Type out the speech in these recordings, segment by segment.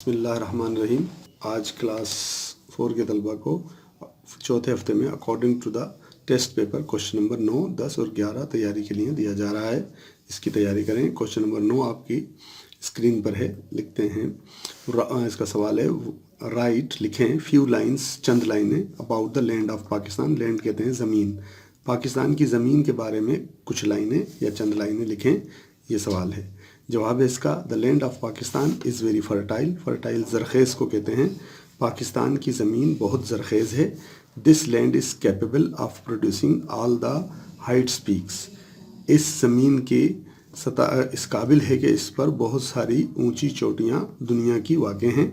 बिस्मिल्लाहिर्रहमानिर्रहीम। आज क्लास 4 के तलबा को चौथे हफ्ते में according to the test paper question number 9, 10 और 11 तैयारी के लिए दिया जा रहा है। इसकी तैयारी करें। क्वेश्चन नंबर 9 आपकी स्क्रीन पर है। लिखते हैं, इसका सवाल है, राइट लिखें फ्यू लाइन्स, चंद लाइनें, about the land of Pakistan. Land कहते हैं ज़मीन। पाकिस्तान की ज़मीन के बारे में कुछ लाइनें या चंद लाइनें लिखें, ये सवाल है। जवाब है इसका, the land of Pakistan is very fertile. Fertile ज़रखेज़ को कहते हैं। पाकिस्तान की ज़मीन बहुत ज़रखेज़ है। This land is capable of producing all the heights peaks. इस ज़मीन की सतह इस काबिल है कि इस पर बहुत सारी ऊंची चोटियाँ दुनिया की वाक़ हैं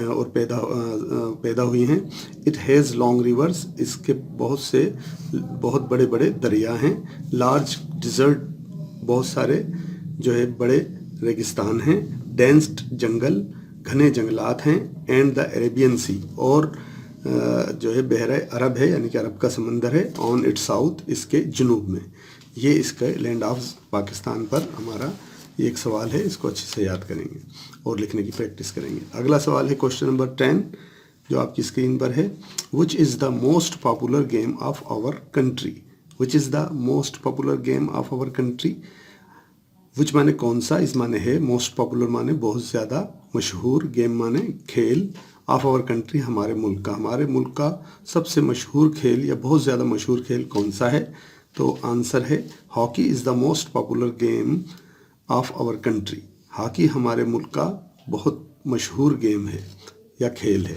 और पैदा हुई हैं। It has long reverse. इसके बहुत बड़े बड़े दरिया हैं। लार्ज डिज़र्ट, बहुत सारे जो है बड़े रेगिस्तान हैं। डेंस्ड जंगल, घने जंगलात हैं। एंड द अरेबियन सी, और जो है बहरा अरब है, यानी कि अरब का समंदर है। ऑन इट्स साउथ, इसके जुनूब में। ये इसका लैंड ऑफ पाकिस्तान पर हमारा ये एक सवाल है। इसको अच्छे से याद करेंगे और लिखने की प्रैक्टिस करेंगे। अगला सवाल है क्वेश्चन नंबर 10 जो आपकी स्क्रीन पर है। Which is the most popular game of our country. Which is the most popular game of our country. Which माने कौन सा, इस माने है, मोस्ट पॉपुलर माने बहुत ज़्यादा मशहूर, गेम माने खेल, ऑफ आवर कंट्री हमारे मुल्क का। हमारे मुल्क का सबसे मशहूर खेल या बहुत ज़्यादा मशहूर खेल कौन सा है, तो आंसर है hockey is the most popular game of our country. Hockey हमारे मुल्क का बहुत मशहूर गेम है या खेल है।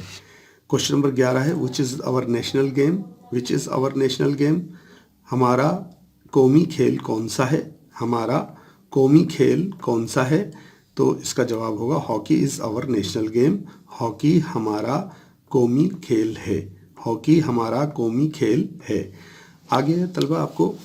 क्वेश्चन नंबर 11 है, which is our national game. Which is our national game, हमारा कौमी खेल कौन सा है। हमारा कौमी खेल कौन सा है, तो इसका जवाब होगा hockey is our national game. Hockey हमारा कौमी खेल है। हॉकी हमारा कौमी खेल है। आगे तलबा आपको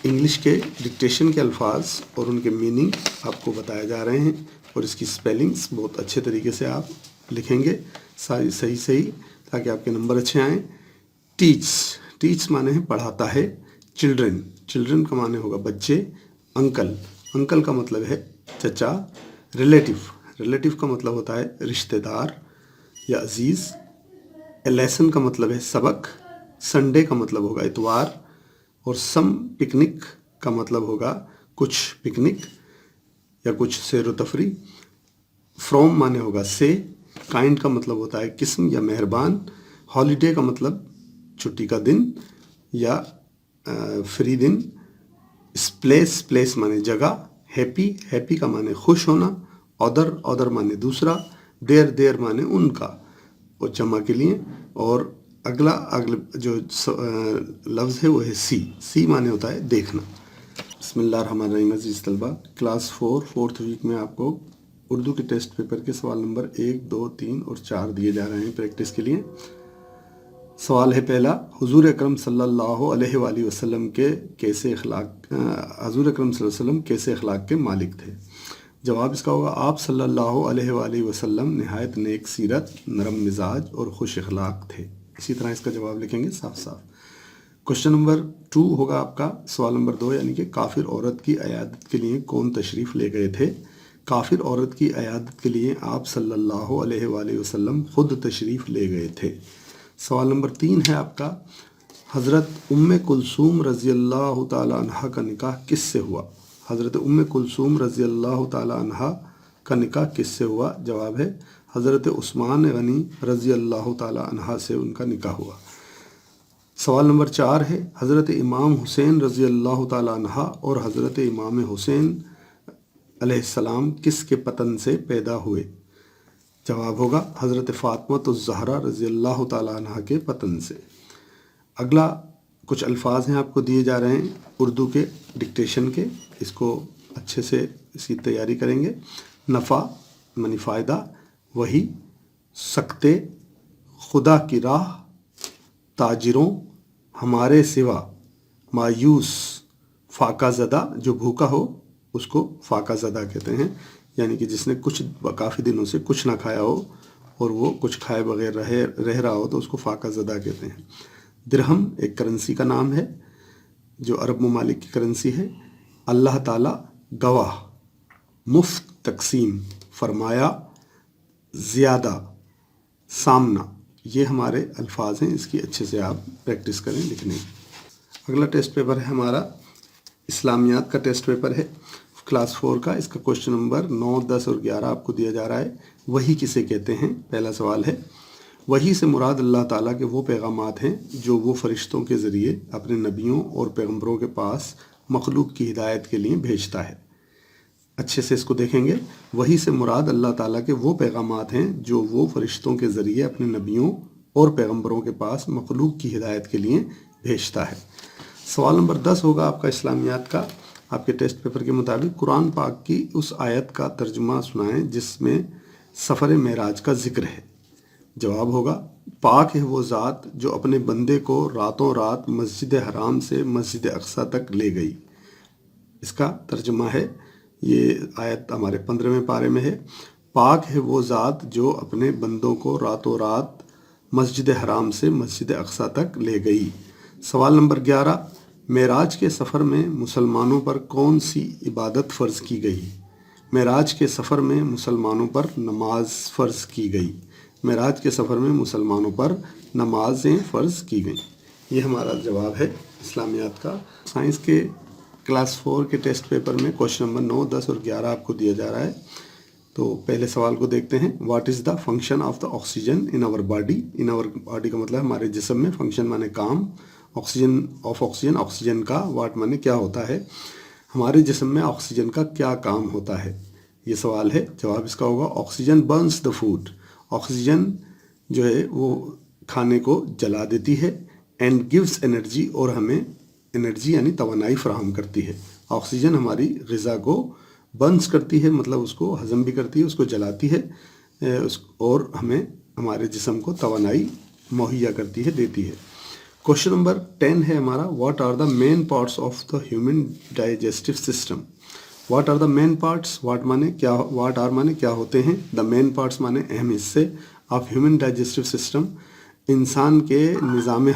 इंग्लिश के डिक्टेशन के अल्फाज और उनके मीनिंग आपको बताए जा रहे हैं और इसकी स्पेलिंग्स बहुत अच्छे तरीके से आप लिखेंगे सही, ताकि आपके नंबर अच्छे आएँ। टीच माने है पढ़ाता है। चिल्ड्रन का माने होगा बच्चे। अंकल का मतलब है चचा। रिलेटिव का मतलब होता है रिश्तेदार या अजीज़। ए लेसन का मतलब है सबक। संडे का मतलब होगा इतवार। और सम पिकनिक का मतलब होगा कुछ पिकनिक या कुछ सैर व तफरी। फ्रॉम माने होगा से। काइंड का मतलब होता है किस्म या मेहरबान। हॉलीडे का मतलब छुट्टी का दिन या फ्री दिन। प्लेस माने जगह। हैप्पी का माने खुश होना। ऑदर माने दूसरा। देयर माने उनका और जमा के लिए। और अगला जो लफ्ज़ है वो है सी माने होता है देखना। बिस्मिल्लाहिर्रहमानिर्रहीम। अज़ीज़ तलबा, क्लास 4 4th वीक में आपको उर्दू के टेस्ट पेपर के सवाल नंबर 1, 2, 3 और 4 दिए जा रहे हैं प्रैक्टिस के लिए। सवाल है पहला, हुजूर अकरम सल्लल्लाहु अलैहि वसल्लम के कैसे अखलाक, हुजूर अकरम सल्लल्लाहु अलैहि वसल्लम कैसे अखलाक के मालिक थे। जवाब इसका होगा, आप सल्लल्लाहु अलैहि वसल्लम नहायत नेक सीरत, नरम मिजाज और खुश अखलाक थे। इसी तरह इसका जवाब लिखेंगे साफ साफ। क्वेश्चन नंबर 2 होगा आपका सवाल नंबर 2, यानी कि काफिर औरत की अयादत के लिए कौन तशरीफ़ ले गए थे। काफिर औरत की अयादत के लिए आप सल्लल्लाहु अलैहि वसल्लम खुद तशरीफ़ ले गए थे। सवाल नंबर 3 है आपका, हज़रत उम्मे कुलसूम रज़ी अल्लाह ताला अन्हा का निकाह किससे हुआ। हज़रत उम्मे कुलसूम रज़ी अल्लाह ताला अन्हा का निकाह किससे हुआ। जवाब है हज़रत उस्मान गनी रज़ी अल्लाह ताला अन्हा से उनका निकाह हुआ। सवाल नंबर 4 है, हज़रत इमाम हुसैन रज़ी अल्लाह ताला अन्हा और हज़रत इमाम हुसैन अलैहिस्सलाम किसके पतन से पैदा हुए। जवाब होगा हज़रत फ़ातिमा-उज़-ज़हरा रज़ी अल्लाह ताला अन्हा के पतन से। अगला कुछ अल्फाज हैं आपको दिए जा रहे हैं उर्दू के डिक्टेशन के। इसको अच्छे से इसकी तैयारी करेंगे। नफ़ा मानी फ़ायदा, वही, सकते, खुदा की राह, ताजिरों, हमारे सिवा, मायूस, फाका ज़दा, जो भूखा हो उसको फाका ज़दा कहते हैं, यानी कि जिसने कुछ काफ़ी दिनों से कुछ ना खाया हो और वो कुछ खाए बगैर रह रहा हो तो उसको फाका ज़दा कहते हैं। दिरहम एक करेंसी का नाम है जो अरब ममालिक की करेंसी है। अल्लाह ताला गवाह, मुफ्त तकसीम, फरमाया, ज़्यादा, सामना, ये हमारे अल्फाज हैं। इसकी अच्छे से आप प्रैक्टिस करें लिखने की। अगला टेस्ट पेपर है हमारा इस्लामियात का टेस्ट पेपर है क्लास 4 का। इसका क्वेश्चन नंबर 9, 10 और 11 आपको दिया जा रहा है। वही किसे कहते हैं? पहला सवाल है, वही से मुराद अल्लाह ताला के वो पैगामात हैं जो वो फरिश्तों के ज़रिए अपने नबियों और पैगम्बरों के पास मखलूक की हिदायत के लिए भेजता है। अच्छे से इसको देखेंगे। वही से मुराद अल्लाह ताला के वो पैगामात हैं जो वो फरिश्तों के ज़रिए अपने नबियों और पैगम्बरों के पास मखलूक की हिदायत के लिए भेजता है। सवाल नंबर 10 होगा आपका इस्लामियात का। आपके टेस्ट पेपर के मुताबिक कुरान पाक की उस आयत का तर्जुमा सुनाएं जिसमें सफ़र मेराज का जिक्र है। जवाब होगा, पाक है वो ज़ात जो अपने बंदे को रातों रात मस्जिद हराम से मस्जिद अक्सा तक ले गई। इसका तर्जुमा है, ये आयत हमारे 15वें पारे में है। पाक है वो ज़ात जो अपने बंदों को रातों रात मस्जिद हराम से मस्जिद अक्सा तक ले गई। सवाल नंबर 11, मेराज के सफ़र में मुसलमानों पर कौन सी इबादत फ़र्ज़ की गई? मेराज के सफ़र में मुसलमानों पर नमाज फ़र्ज़ की गई। मेराज के सफ़र में मुसलमानों पर नमाजें फ़र्ज़ की गई। ये हमारा जवाब है इस्लामियात का। साइंस के क्लास 4 के टेस्ट पेपर में क्वेश्चन नंबर 9, 10 और 11 आपको दिया जा रहा है। तो पहले सवाल को देखते हैं। What is the function of the oxygen in our body? In our body का मतलब हमारे जिस्म में, फंक्शन माने काम, ऑक्सीजन ऑफ ऑक्सीजन, ऑक्सीजन का, वाट माने क्या होता है, हमारे जिस्म में ऑक्सीजन का क्या काम होता है, ये सवाल है। जवाब इसका होगा, oxygen Burns the food. Oxygen जो है वो खाने को जला देती है। एंड गिव्स एनर्जी, और हमें एनर्जी यानी तवानाई फराहम करती है। ऑक्सीजन हमारी ग़िज़ा को बर्न्स करती है, मतलब उसको हज़म भी करती है, उसको जलाती है, और हमें हमारे जिस्म को तवानाई मुहैया करती है, देती है। क्वेश्चन नंबर 10 है हमारा, what are the main parts of the human digestive system? What are the main parts? What माने क्या, व्हाट आर माने क्या होते हैं, द मेन पार्ट्स माने अहम हिस्से, ऑफ ह्यूमन डाइजेस्टिव सिस्टम, इंसान के निज़ाम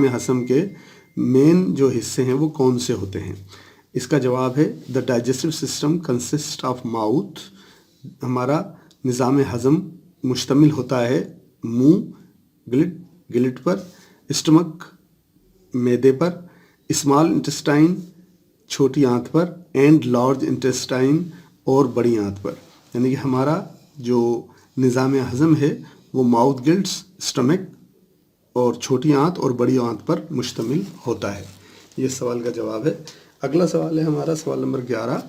हज़म के मेन जो हिस्से हैं वो कौन से होते हैं? इसका जवाब है, the digestive system consist of mouth. हमारा निज़ाम हज़म मुश्तमिल होता है मुंह, गिलिट पर, स्टमक मैदे पर, स्मॉल इंटेस्टाइन छोटी आंत पर, एंड लार्ज इंटेस्टाइन और बड़ी आंत पर। यानी कि हमारा जो निज़ाम हज़म है वो माउथ, गिल्ट्स, स्टमक और छोटी आंत और बड़ी आंत पर मुश्तमिल होता है। ये सवाल का जवाब है। अगला सवाल है हमारा सवाल number 11,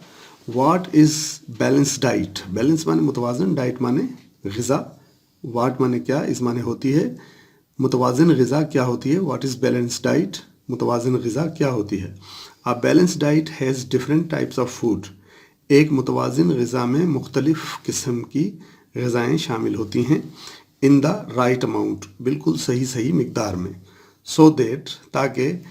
what is balance diet? Balance माने मुतवाज़न, डाइट माने ग़िज़ा, वाट माने क्या, इस माने होती है मुतवाज़न ग़िज़ा क्या होती है। What is balance diet? मुतवाज़न ग़िज़ा क्या होती है। A balance diet has different types of food. एक मुतवाज़न ग़िज़ा में मुख्तलिफ़ किस्म की ग़िज़ाएँ शामिल होती हैं। इन द राइट अमाउंट, बिल्कुल सही मिकदार में। सो दैट, ताकि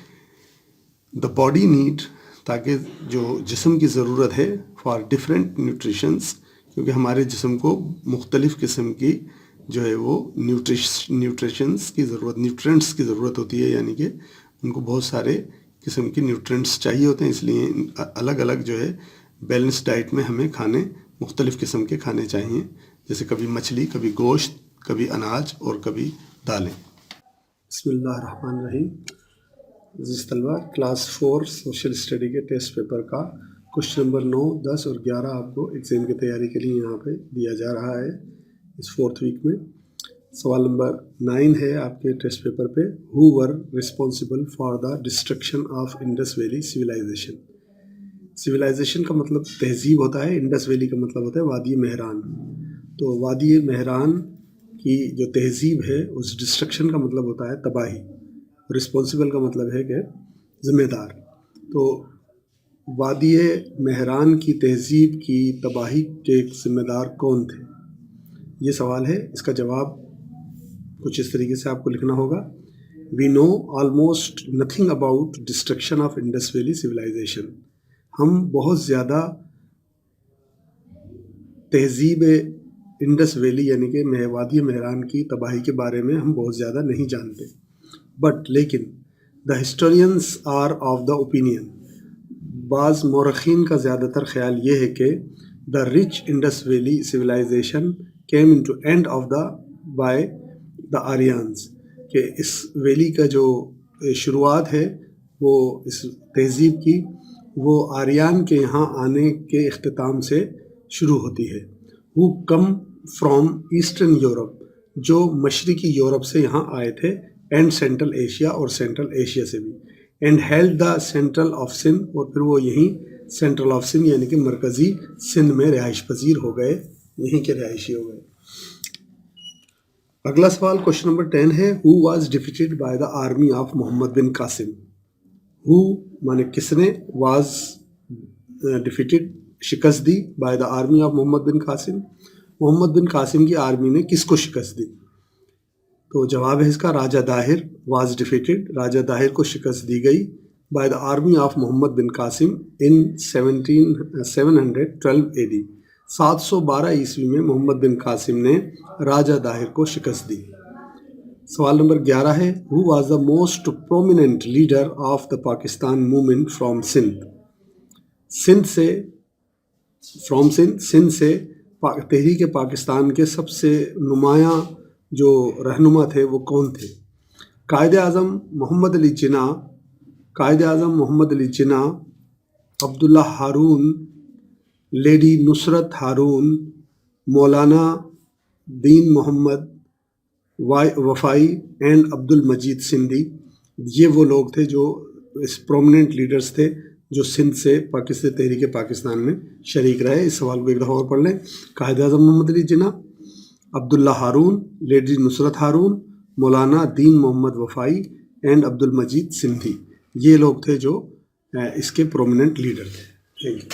द बॉडी नीड, ताकि जो जिस्म की ज़रूरत है, फॉर डिफरेंट न्यूट्रिशंस, क्योंकि हमारे जिस्म को मुख्तलिफ़ किस्म की जो है वो न्यूट्रिशंस की ज़रूरत, न्यूट्रेंट्स की ज़रूरत होती है, यानी कि उनको बहुत सारे किस्म की न्यूट्रेंट्स चाहिए होते हैं। इसलिए अलग अलग जो है बैलेंस डाइट में हमें खाने मुख्तलिफ़ किस्म के खाने चाहिए, जैसे कभी मछली, कभी गोश्त, कभी अनाज और कभी दालें। बिस्मिल्लाहिर्रहमानिर्रहीम। जिस तलबा क्लास 4 सोशल स्टडी के टेस्ट पेपर का क्वेश्चन नंबर 9, 10 और 11 आपको एग्ज़ाम की तैयारी के लिए यहाँ पे दिया जा रहा है इस 4th वीक में। सवाल नंबर 9 है आपके टेस्ट पेपर पे, who were responsible for the destruction of Indus valley civilisation? Civilisation का मतलब तहजीब होता है, इंडस वैली का मतलब होता है वादी मेहरान। तो वादी मेहरान की जो तहजीब है उस डिस्ट्रक्शन का मतलब होता है तबाही। रिस्पॉन्सिबल का मतलब है कि ज़िम्मेदार। तो वादी मेहरान की तहजीब की तबाही के ज़िम्मेदार कौन थे, ये सवाल है। इसका जवाब कुछ इस तरीके से आपको लिखना होगा, we know almost nothing about destruction of Indus valley civilisation. हम बहुत ज़्यादा तहजीब इंडस वैली यानी कि वादी मेहरान की तबाही के बारे में हम बहुत ज़्यादा नहीं जानते। बट लेकिन the historians are of the opinion, बाज़ मौरख़ीन का ज़्यादातर ख्याल ये है कि the rich Indus valley civilisation came in to end of the by the Aryans, कि इस वैली का जो शुरुआत है वो इस तहज़ीब की वो आर्यन के यहाँ आने के इख्तिताम से शुरू होती है। वो कम फ्रॉम ईस्टर्न यूरोप, जो मशरक़ी यूरोप से यहाँ आए थे, एंड सेंट्रल एशिया, और सेंट्रल एशिया से भी, and held the central of Sindh, और फिर वो यहीं सेंट्रल ऑफ सिंध यानी कि मरकज़ी सिंध में रिहाइश पजीर हो गए, यहीं के रिहायशी हो गए। अगला सवाल क्वेश्चन नंबर 10 है, who was defeated by the army of Muhammad bin Qasim. Who माने किसने, वाज डिफीटेड शिकस्त दी, by the army of Muhammad bin Qasim, Muhammad bin Qasim की आर्मी ने किसको शिकस्त दी। तो जवाब है इसका राजा दाहिर वाज डिफीटेड, राजा दाहिर को शिकस्त दी गई by the army of Muhammad bin Qasim in 712 AD। 712 ईस्वी में मोहम्मद बिन कासिम ने राजा दाहिर को शिकस्त दी। सवाल नंबर 11 है, who was the most prominent leader of the Pakistan movement from Sindh. Sindh से, फ्रॉम सिंध, सिंध से तहरीक पाकिस्तान के सबसे नुमायाँ जो रहनुमा थे वो कौन थे। कायदे आज़म मोहम्मद अली जिन्ना, कायदे आज़म मोहम्मद अली जिन्ना, अब्दुल्ला हारून, लेडी नुसरत हारून, मौलाना दीन मोहम्मद वफ़ाई एंड अब्दुल मजीद सिंधी, ये वो लोग थे जो इस प्रोमिनेंट लीडर्स थे जो सिंध से पाकिस्तान तहरीक पाकिस्तान में शरीक रहे। इस सवाल को एक दफ़ा और पढ़ लें। Quaid-e-Azam Muhammad Ali Jinnah, Abdullah Haroon, Lady Nusrat Haroon, Maulana Din Muhammad Wafai and Abdul Majid Sindhi, ये लोग थे जो इसके प्रोमिनेंट लीडर थे। Thank you.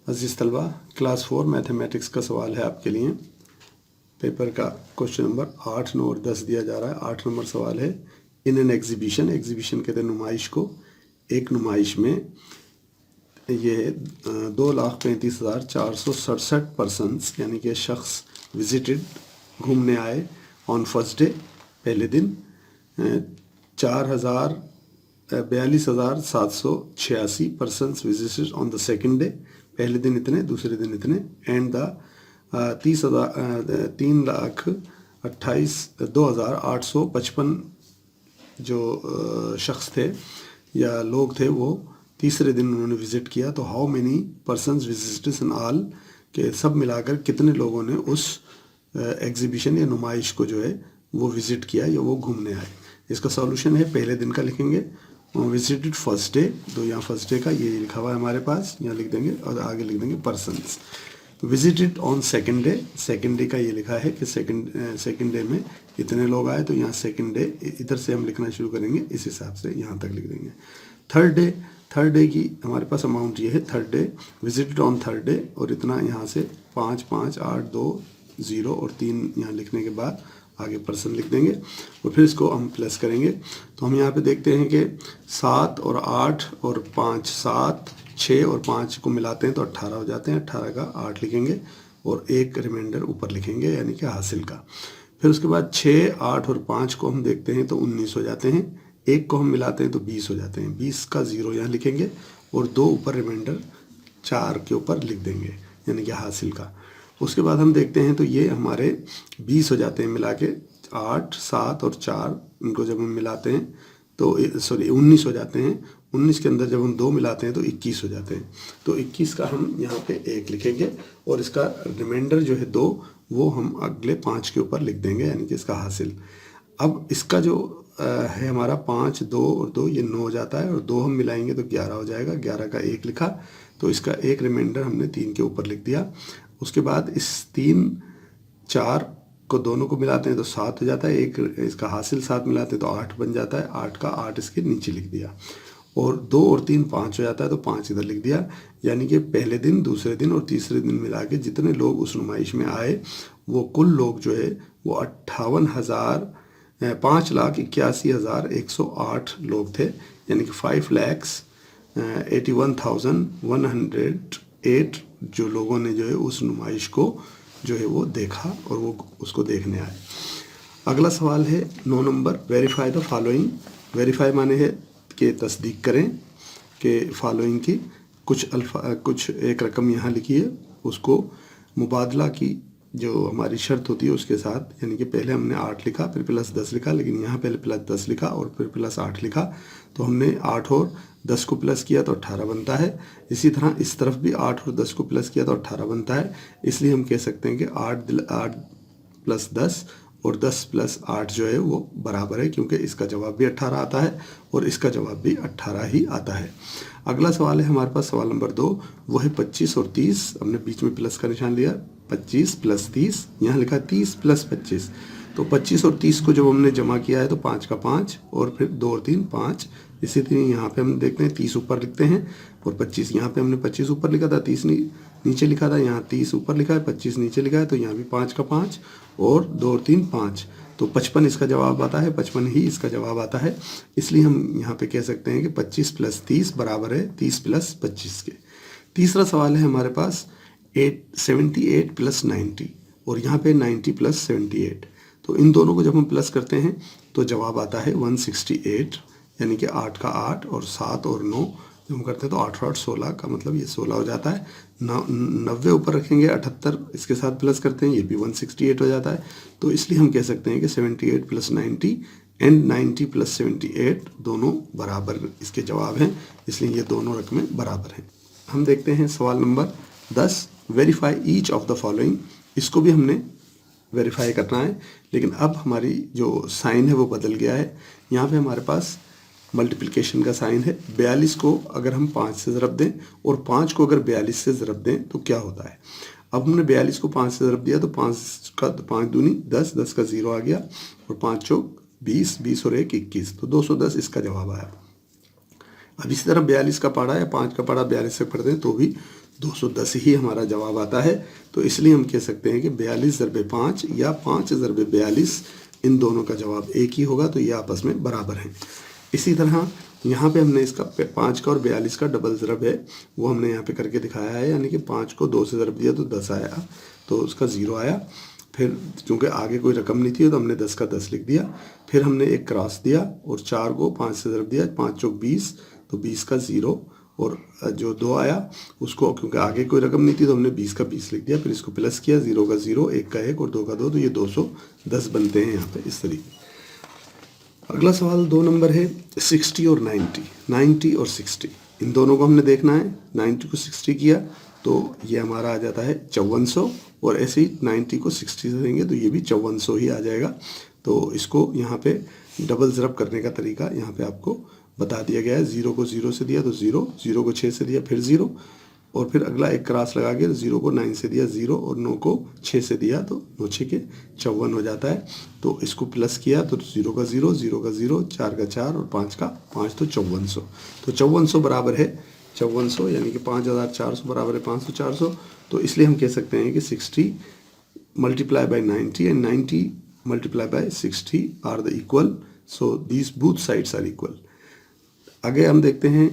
अजीज़ तलबा, क्लास 4 मैथमेटिक्स का सवाल है आपके लिए। पेपर का क्वेश्चन नंबर 8, 9 और 10 दिया जा रहा है। 8 नंबर सवाल है, इन एन एग्जीबिशन, एग्जीबिशन कहते हैं नुमाइश को, एक नुमाइश में ये 2,35,467 पर्सनस यानी कि शख्स विजिटेड, घूमने आए, ऑन फर्स्ट डे, पहले दिन, 42,786 persons visited on the second day, पहले दिन इतने, दूसरे दिन इतने, एंड द 3,28,2,855 जो शख्स थे या लोग थे वो तीसरे दिन उन्होंने विज़िट किया। तो how many persons visitors in all, के सब मिलाकर कितने लोगों ने उस एग्जीबिशन या नुमाइश को जो है वो विज़िट किया या वो घूमने आए। इसका सॉल्यूशन है, पहले दिन का लिखेंगे, विजिटेड फर्स्ट डे, तो यहाँ फर्स्ट डे का ये लिखा हुआ है हमारे पास, यहाँ लिख देंगे और आगे लिख देंगे persons. Visited on second day, second day का ये लिखा है कि सेकेंड डे में इतने लोग आए, तो यहाँ सेकेंड डे इधर से हम लिखना शुरू करेंगे, इस हिसाब से यहाँ तक लिख देंगे। थर्ड डे की हमारे पास अमाउंट ये है, third day visited on third day, और इतना यहाँ से 5, 5, 8, 2, 0 और 3 यहाँ लिखने के बाद आगे पर्सन लिख देंगे और फिर इसको हम प्लस करेंगे। तो हम यहाँ पे देखते हैं कि 7 और 8 और 5, 7, 6 और 5 को मिलाते हैं तो 18 हो जाते हैं। 18 का 8 लिखेंगे और एक रिमाइंडर ऊपर लिखेंगे यानी कि हासिल का। फिर उसके बाद 6, 8 और 5 को हम देखते हैं तो 19 हो जाते हैं। 1 को हम मिलाते हैं तो 20 हो जाते हैं। 20 का 0 यहाँ लिखेंगे और 2 ऊपर रिमाइंडर 4 के ऊपर लिख देंगे यानी कि हासिल का। उसके बाद हम देखते हैं तो ये हमारे 20 हो जाते हैं मिला के। 8, 7 और 4 इनको जब हम मिलाते हैं तो 19 हो जाते हैं। 19 के अंदर जब हम 2 मिलाते हैं तो 21 हो जाते हैं। तो 21 का हम यहाँ पे 1 लिखेंगे और इसका रिमाइंडर जो है 2 वो हम अगले 5 के ऊपर लिख देंगे यानी कि इसका हासिल। अब इसका जो है हमारा 5, 2 और 2 ये 9 हो जाता है और 2 हम मिलाएंगे तो 11 हो जाएगा। 11 का 1 लिखा तो इसका एक रिमाइंडर हमने 3 के ऊपर लिख दिया। उसके बाद इस 3, 4 को दोनों को मिलाते हैं तो 7 हो जाता है। एक इसका हासिल 7 मिलाते हैं तो 8 बन जाता है। 8 का 8 इसके नीचे लिख दिया और 2 और 3 5 हो जाता है तो 5 इधर लिख दिया। यानी कि पहले दिन, दूसरे दिन और तीसरे दिन मिला के जितने लोग उस नुमाइश में आए वो कुल लोग जो है वो 5,81,108 लोग थे यानी कि 5,81,108 जो लोगों ने जो है उस नुमाइश को जो है वो देखा और वो उसको देखने आए। अगला सवाल है 9 number, verify the following. Verify माने है कि तस्दीक करें कि फॉलोइंग की कुछ एक रकम यहाँ लिखी है, उसको मुबादला की जो हमारी शर्त होती है उसके साथ, यानी कि पहले हमने 8 लिखा फिर प्लस 10 लिखा, लेकिन यहाँ पहले प्लस 10 लिखा और फिर प्लस 8 लिखा, तो हमने 8 और 10 को प्लस किया तो 18 बनता है। इसी तरह इस तरफ भी 8 और 10 को प्लस किया तो 18 बनता है। इसलिए हम कह सकते हैं कि 8 प्लस 10 और 10 प्लस 8 जो है वो बराबर है, क्योंकि इसका जवाब भी 18 आता है और इसका जवाब भी 18 ही आता है। अगला सवाल है हमारे पास सवाल नंबर 2, वो है 25 और 30। हमने बीच में प्लस का निशान लिया, 25 प्लस 30, यहाँ लिखा 30 प्लस 25। तो 25 और 30 को जब हमने जमा किया है तो 5 का 5 और फिर 2 और 3 5। इसी तरह यहाँ पे हम देखते हैं 30 ऊपर लिखते हैं और 25, यहाँ पे हमने 25 ऊपर लिखा था, 30 नीचे लिखा था, यहाँ 30 ऊपर लिखा है, 25 नीचे लिखा है, तो यहाँ भी 5 का 5 और 2 और 3 5, तो 55 इसका जवाब आता है, 55 ही इसका जवाब आता है। इसलिए हम यहाँ पे कह सकते हैं कि 25 प्लस 30 बराबर है 30 प्लस 25 के। तीसरा सवाल है हमारे पास 78 प्लस 90 और यहाँ पे 90 प्लस 78। तो इन दोनों को जब हम प्लस करते हैं तो जवाब आता है 168, यानी कि 8 का 8 और 7 और 9 जब हम करते हैं तो 8 और 8 16 का मतलब ये 16 हो जाता है। 90 ऊपर रखेंगे, 78 इसके साथ प्लस करते हैं, ये भी 168 हो जाता है। तो इसलिए हम कह सकते हैं कि 78 प्लस 90 एंड 90 प्लस 78 दोनों बराबर इसके जवाब हैं, इसलिए ये दोनों रकमें बराबर हैं। हम देखते हैं सवाल number 10, verify each of the following. इसको भी हमने वेरीफाई करना है, लेकिन अब हमारी जो साइन है वो बदल गया है। यहाँ पे हमारे पास मल्टीप्लिकेशन का साइन है। 42 को अगर हम 5 से ज़रब दें और 5 को अगर 42 से ज़रब दें तो क्या होता है। अब हमने 42 को 5 से ज़रब दिया तो 5 दूनी 10, 10 का 0 आ गया और 5 चौक 20, 20 और 1 21, तो 210 इसका जवाब आया। अब इसी तरह 42 का पाड़ा या 5 का पाड़ा 42 से पढ़ते हैं तो भी 210 ही हमारा जवाब आता है। तो इसलिए हम कह सकते हैं कि 42 ज़रबे 5 या 5 ज़रबे 42 इन दोनों का जवाब एक ही होगा, तो ये आपस में बराबर हैं। इसी तरह यहाँ पे हमने इसका 5 का और 42 का डबल ज़रब है वो हमने यहाँ पे करके दिखाया है, यानी कि 5 को 2 से ज़रब दिया तो 10 आया, तो उसका 0 आया। फिर चूँकि आगे कोई रकम नहीं थी तो हमने 10 का 10 लिख दिया। फिर हमने एक क्रॉस दिया और 4 को 5 से ज़रब दिया, 5 चौक 20, तो 20 का 0 और जो 2 आया उसको, क्योंकि आगे कोई रकम नहीं थी तो हमने 20 का 20 लिख दिया, फिर इसको प्लस किया, 0 का 0, 1 का 1 और 2 का 2, तो ये 210 बनते हैं यहाँ पे इस तरीके। अगला सवाल 2 नंबर है 60 और 90। 90 और 60 इन दोनों को हमने देखना है। 90 को 60 किया तो ये हमारा आ जाता है 5400, और ऐसे ही 90 को 60 से देंगे तो ये भी 5400 ही आ जाएगा। तो इसको यहाँ पे डबल ज़रब करने का तरीका यहाँ पे आपको बता दिया गया है। 0 को 0 से दिया तो 0, 0 को 6 से दिया फिर 0, और फिर अगला एक क्रॉस लगा के 0 को 9 से दिया 0 और 9 को 6 से दिया तो 9 6 के 54 हो जाता है। तो इसको प्लस किया तो 0 का 0, 0 का 0, 4 का 4 और 5 का 5, तो 5400। तो 5400 बराबर है 5400, यानी कि 5400 बराबर है 500 400। तो इसलिए हम कह सकते हैं कि 60 multiply by 90 and 90 multiply by 60 are the equal, so these both sides are equal. आगे हम देखते हैं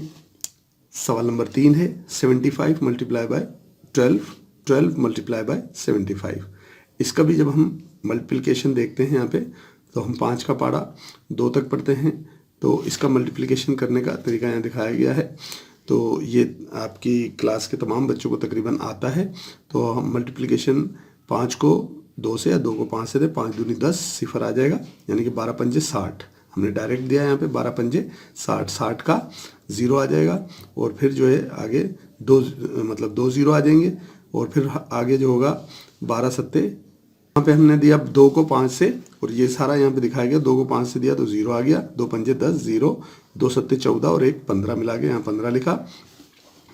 सवाल नंबर 3 है 75 मल्टीप्लाई बाय 12, 12 मल्टीप्लाई बाय 75। इसका भी जब हम मल्टीप्लिकेशन देखते हैं यहाँ पे तो हम 5 का पाड़ा 2 तक पढ़ते हैं, तो इसका मल्टीप्लिकेशन करने का तरीका यहाँ दिखाया गया है। तो ये आपकी क्लास के तमाम बच्चों को तकरीबन आता है। तो हम मल्टीप्लिकेशन 5 को 2 से या 2 को 5 से दे, 5 दूनी 10, सिफर आ जाएगा, यानी कि 12 पंजे 60। हमने डायरेक्ट दिया यहाँ पे 12 पंजे 60, 60 का 0 आ जाएगा, और फिर जो है आगे 2 0 आ जाएंगे, और फिर आगे जो होगा 12 सत्ते, यहाँ पे हमने दिया 2 को 5 से, और ये सारा यहाँ पे दिखाया गया 2 को 5 से दिया तो 0 आ गया, 2 पंजे 10, 0, 2 सत्ते 14 और 1 15 मिला के यहाँ 15 लिखा।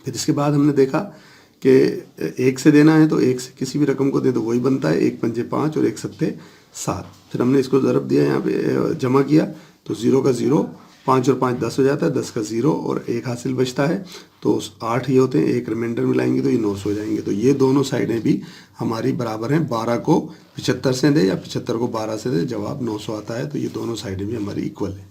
फिर इसके बाद हमने देखा कि 1 से देना है तो 1 से किसी भी रकम को दे तो वही बनता है, 1 पंजे 5 और 1 सत्ते 7। फिर हमने इसको ज़रब दिया, यहाँ पे जमा किया तो 0 का 0, 5 और 5 10 हो जाता है, 10 का 0 और 1 हासिल बचता है, तो 8 ही होते हैं, एक रिमाइंडर मिलाएंगे तो ये 900 हो जाएंगे। तो ये दोनों साइडें भी हमारी बराबर हैं। 12 को 75 से दे या 75 को 12 से दे, जवाब 900 आता है। तो ये दोनों साइडें भी हमारी इक्वल है।